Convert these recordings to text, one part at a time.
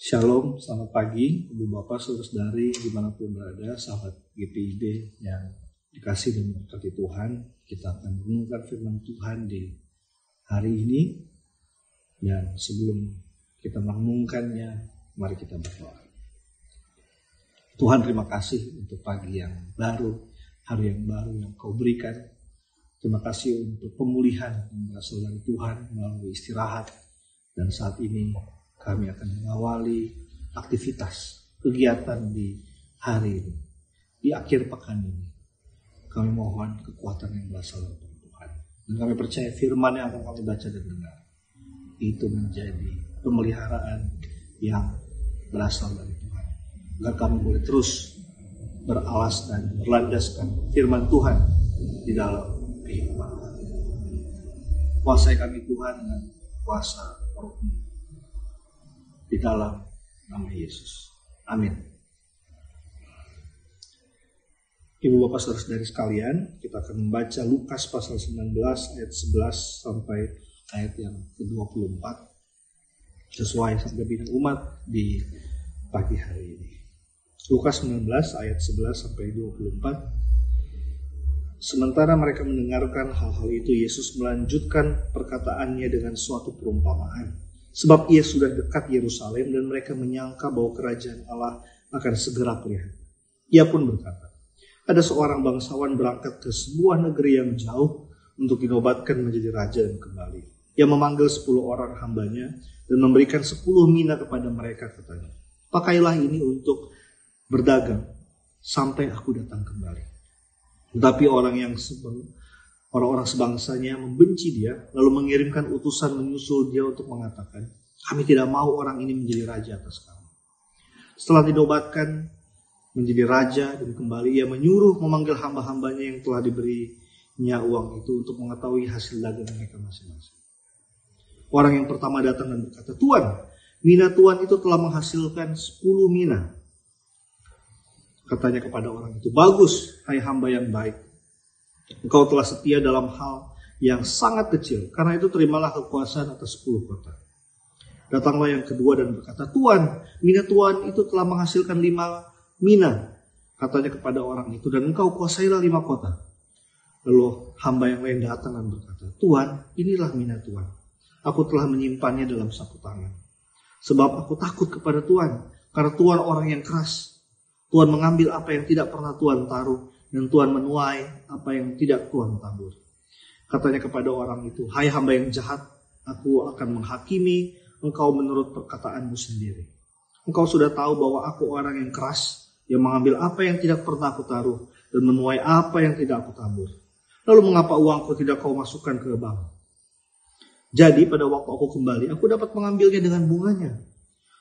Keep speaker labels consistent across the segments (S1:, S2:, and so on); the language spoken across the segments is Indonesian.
S1: Shalom, selamat pagi Ibu Bapak, saudara-saudari dimanapun berada, sahabat GPIB yang dikasih dan diberkati Tuhan. Kita akan merenungkan firman Tuhan di hari ini. Dan sebelum kita merenungkannya, mari kita berdoa. Tuhan, terima kasih untuk pagi yang baru, hari yang baru yang Kau berikan. Terima kasih untuk pemulihan yang berasal dari Tuhan melalui istirahat. Dan saat ini kami akan mengawali aktivitas kegiatan di hari ini, di akhir pekan ini. Kami mohon kekuatan yang berasal dari Tuhan. Dan kami percaya firman yang akan kami baca dan dengar itu menjadi pemeliharaan yang berasal dari Tuhan. Agar kami boleh terus beralas dan berlandaskan firman Tuhan di dalam kehidupan kami. Kuasai kami Tuhan dengan kuasa Roh-Mu. Di dalam nama Yesus. Amin. Ibu Bapak saudara-saudari sekalian, kita akan membaca Lukas pasal 19 ayat 11 sampai ayat yang ke-24. Sesuai sampai bidang umat di pagi hari ini. Lukas 19 ayat 11 sampai 24. Sementara mereka mendengarkan hal-hal itu, Yesus melanjutkan perkataannya dengan suatu perumpamaan. Sebab ia sudah dekat Yerusalem dan mereka menyangka bahwa kerajaan Allah akan segera kelihatan. Ia pun berkata, ada seorang bangsawan berangkat ke sebuah negeri yang jauh untuk dinobatkan menjadi raja dan kembali. Ia memanggil 10 orang hambanya dan memberikan 10 mina kepada mereka, katanya, pakailah ini untuk berdagang sampai aku datang kembali. Tetapi orang-orang sebangsanya membenci dia, lalu mengirimkan utusan menyusul dia untuk mengatakan, kami tidak mau orang ini menjadi raja atas kami. Setelah dinobatkan menjadi raja dan kembali, ia menyuruh memanggil hamba-hambanya yang telah diberinya uang itu untuk mengetahui hasil dagang mereka masing-masing. Orang yang pertama datang dan berkata, Tuan, mina Tuan itu telah menghasilkan 10 mina. Katanya kepada orang itu, bagus, hai hamba yang baik. Engkau telah setia dalam hal yang sangat kecil, karena itu terimalah kekuasaan atas 10 kota. Datanglah yang kedua dan berkata, Tuan, mina Tuan itu telah menghasilkan 5 mina. Katanya kepada orang itu, dan engkau kuasailah 5 kota. Lalu hamba yang lain datang dan berkata, Tuan, inilah mina Tuan. Aku telah menyimpannya dalam saku tangan. Sebab aku takut kepada Tuan, karena Tuan orang yang keras. Tuan mengambil apa yang tidak pernah Tuan taruh, dan Tuan menuai apa yang tidak Tuan tabur. Katanya kepada orang itu, hai hamba yang jahat, aku akan menghakimi engkau menurut perkataanmu sendiri. Engkau sudah tahu bahwa aku orang yang keras, yang mengambil apa yang tidak pernah aku taruh, dan menuai apa yang tidak aku tabur. Lalu mengapa uangku tidak kau masukkan ke bank? Jadi pada waktu aku kembali, aku dapat mengambilnya dengan bunganya.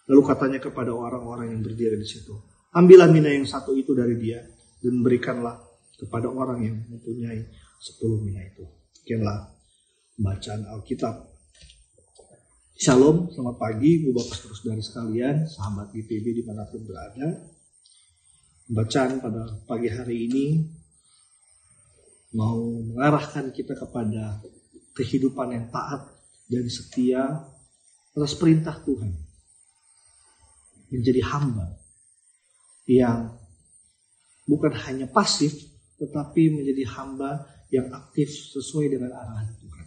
S1: Lalu katanya kepada orang-orang yang berdiri di situ, ambillah mina yang satu itu dari dia, dan berikanlah kepada orang yang mempunyai 10 mina itu. Sekianlah bacaan Alkitab. Shalom, selamat pagi Ibu Bapak saudara-saudari sekalian, sahabat GPIB dimanapun berada. Bacaan pada pagi hari ini mau mengarahkan kita kepada kehidupan yang taat dan setia atas perintah Tuhan. Menjadi hamba yang bukan hanya pasif, tetapi menjadi hamba yang aktif sesuai dengan arahan Tuhan.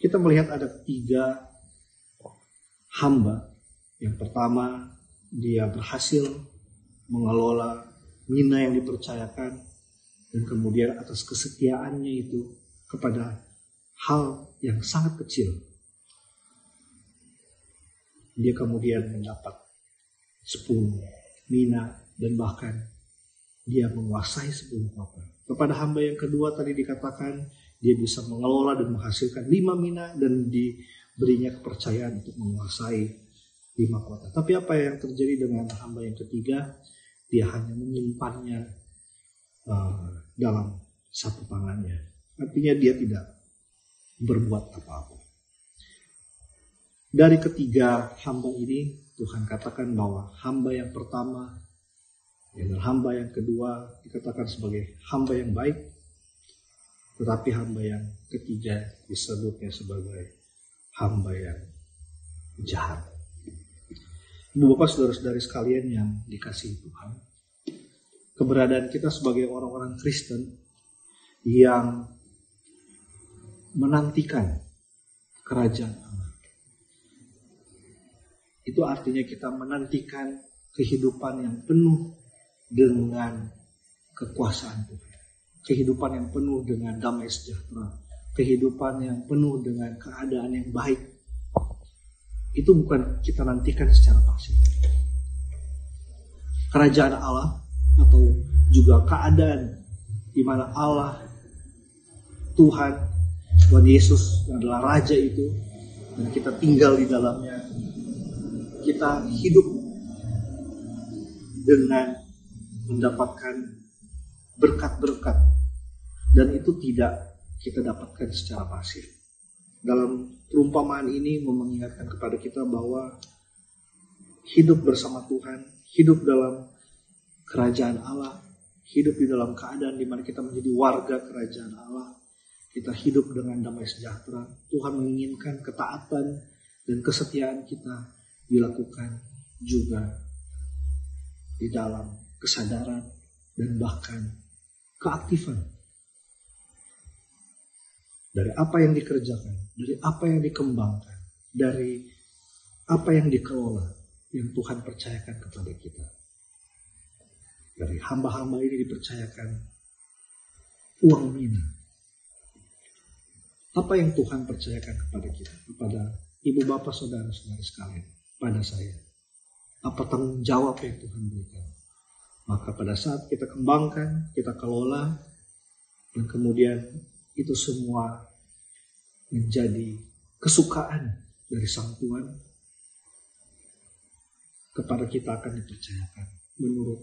S1: Kita melihat ada 3 hamba. Yang pertama, dia berhasil mengelola mina yang dipercayakan, dan kemudian atas kesetiaannya itu kepada hal yang sangat kecil, dia kemudian mendapat 10 mina, dan bahkan dia menguasai 10 kota. Kepada hamba yang kedua tadi dikatakan dia bisa mengelola dan menghasilkan 5 mina dan diberinya kepercayaan untuk menguasai 5 kota. Tapi apa yang terjadi dengan hamba yang ketiga? Dia hanya menyimpannya dalam saku tangannya. Artinya dia tidak berbuat apa-apa. Dari ketiga hamba ini Tuhan katakan bahwa hamba yang pertama dan hamba yang kedua dikatakan sebagai hamba yang baik, tetapi hamba yang ketiga disebutnya sebagai hamba yang jahat. Ibu Bapak, saudara-saudari sekalian yang dikasihi Tuhan, keberadaan kita sebagai orang-orang Kristen yang menantikan kerajaan Allah, itu artinya kita menantikan kehidupan yang penuh dengan kekuasaan Tuhan, kehidupan yang penuh dengan damai sejahtera, kehidupan yang penuh dengan keadaan yang baik. Itu bukan kita nantikan secara pasif. Kerajaan Allah atau juga keadaan di mana Allah, Tuhan Yesus adalah Raja itu, dan kita tinggal di dalamnya, kita hidup dengan mendapatkan berkat-berkat, dan itu tidak kita dapatkan secara pasif. Dalam perumpamaan ini mengingatkan kepada kita bahwa hidup bersama Tuhan, hidup dalam kerajaan Allah, hidup di dalam keadaan di mana kita menjadi warga kerajaan Allah, kita hidup dengan damai sejahtera. Tuhan menginginkan ketaatan dan kesetiaan kita dilakukan juga di dalam kesadaran dan bahkan keaktifan. Dari apa yang dikerjakan, dari apa yang dikembangkan, dari apa yang dikelola, yang Tuhan percayakan kepada kita. Dari hamba-hamba ini dipercayakan uang mina. Apa yang Tuhan percayakan kepada kita, kepada ibu bapak saudara-saudara sekalian, pada saya. Apa tanggung jawab yang Tuhan berikan. Maka pada saat kita kembangkan, kita kelola, dan kemudian itu semua menjadi kesukaan dari Sang Tuhan, kepada kita akan dipercayakan menurut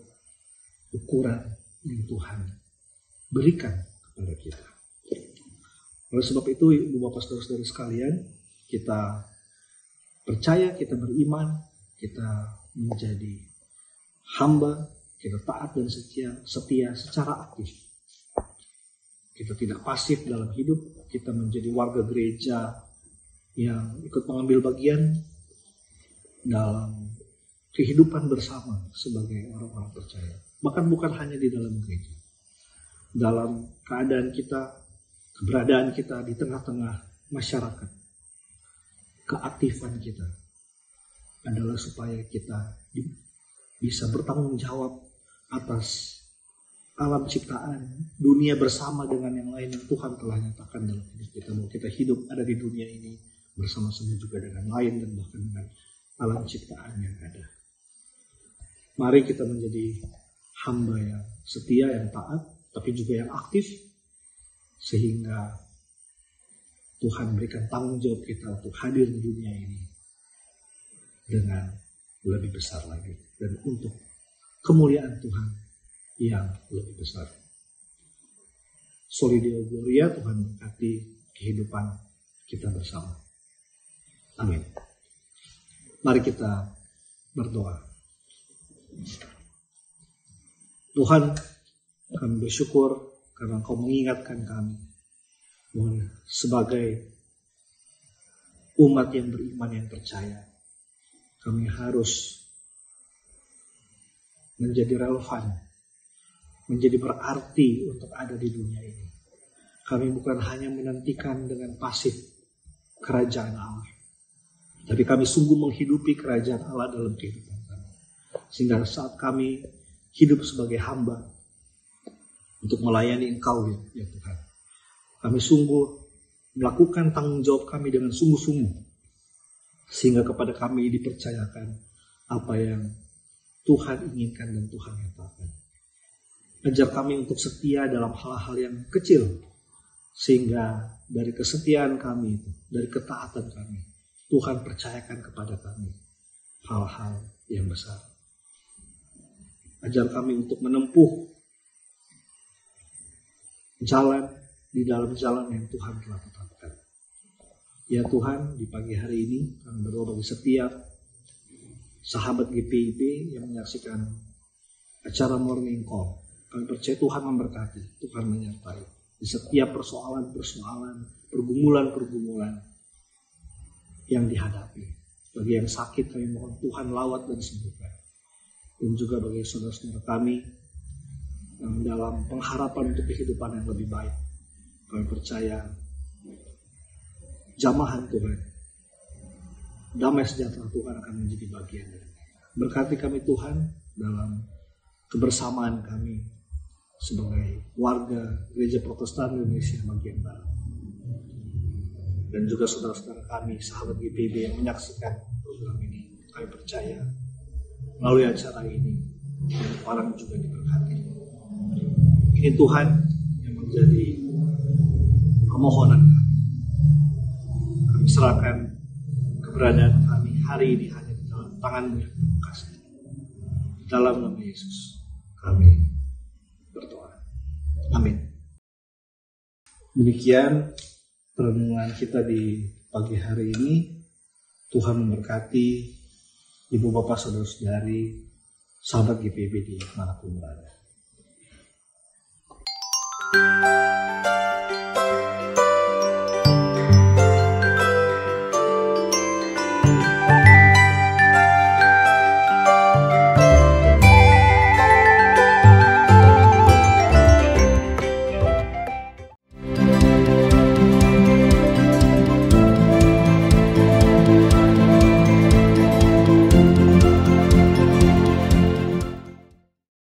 S1: ukuran yang Tuhan berikan kepada kita. Oleh sebab itu, ibu bapak saudara-saudara sekalian, kita percaya, kita beriman, kita menjadi hamba, kita taat dan setia secara aktif. Kita tidak pasif dalam hidup, kita menjadi warga gereja yang ikut mengambil bagian dalam kehidupan bersama sebagai orang-orang percaya. Bahkan bukan hanya di dalam gereja. Dalam keadaan kita, keberadaan kita di tengah-tengah masyarakat, keaktifan kita adalah supaya kita bisa bertanggung jawab atas alam ciptaan, dunia bersama dengan yang lain yang Tuhan telah nyatakan dalam hidup kita. Bahwa kita hidup ada di dunia ini bersama-sama juga dengan lain dan bahkan dengan alam ciptaan yang ada. Mari kita menjadi hamba yang setia, yang taat, tapi juga yang aktif, sehingga Tuhan berikan tanggung jawab kita untuk hadir di dunia ini dengan lebih besar lagi dan untuk kemuliaan Tuhan yang lebih besar. Soli Deo Gloria, Tuhan berkati kehidupan kita bersama. Amin. Mari kita berdoa. Tuhan, kami bersyukur karena Engkau mengingatkan kami bahwa sebagai umat yang beriman, yang percaya, kami harus menjadi relevan, menjadi berarti untuk ada di dunia ini. Kami bukan hanya menantikan dengan pasif kerajaan Allah, tapi kami sungguh menghidupi kerajaan Allah dalam kehidupan kami. Sehingga saat kami hidup sebagai hamba untuk melayani Engkau ya Tuhan, kami sungguh melakukan tanggung jawab kami dengan sungguh-sungguh, sehingga kepada kami dipercayakan apa yang Tuhan inginkan dan Tuhan nyatakan. Ajar kami untuk setia dalam hal-hal yang kecil, sehingga dari kesetiaan kami itu, dari ketaatan kami, Tuhan percayakan kepada kami hal-hal yang besar. Ajar kami untuk menempuh jalan di dalam jalan yang Tuhan telah tetapkan. Ya Tuhan, di pagi hari ini kami berdoa bagi setiap sahabat GPIB yang menyaksikan acara Morning Call. Kami percaya Tuhan memberkati, Tuhan menyertai di setiap persoalan-persoalan, pergumulan-pergumulan yang dihadapi. Bagi yang sakit kami mohon Tuhan lawat dan sembuhkan. Dan juga bagi saudara-saudara kami yang dalam pengharapan untuk kehidupan yang lebih baik, kami percaya jamahan Tuhan, damai sejahtera Tuhan akan menjadi bagian dari mereka. Berkati kami Tuhan dalam kebersamaan kami sebagai warga Gereja Protestan Indonesia bagian Barat. Dan juga saudara-saudara kami, sahabat GPIB yang menyaksikan program ini. Kami percaya melalui acara ini, orang juga diberkati. Ini Tuhan yang menjadi permohonan kami. Kami serahkan keberadaan kami hari ini hanya di dalam tangan-Mu yang penuh kasih. Dalam nama Yesus kami berdoa. Amin. Demikian perenungan kita di pagi hari ini. Tuhan memberkati Ibu Bapak Saudara-saudari sahabat GPIB di manapun berada.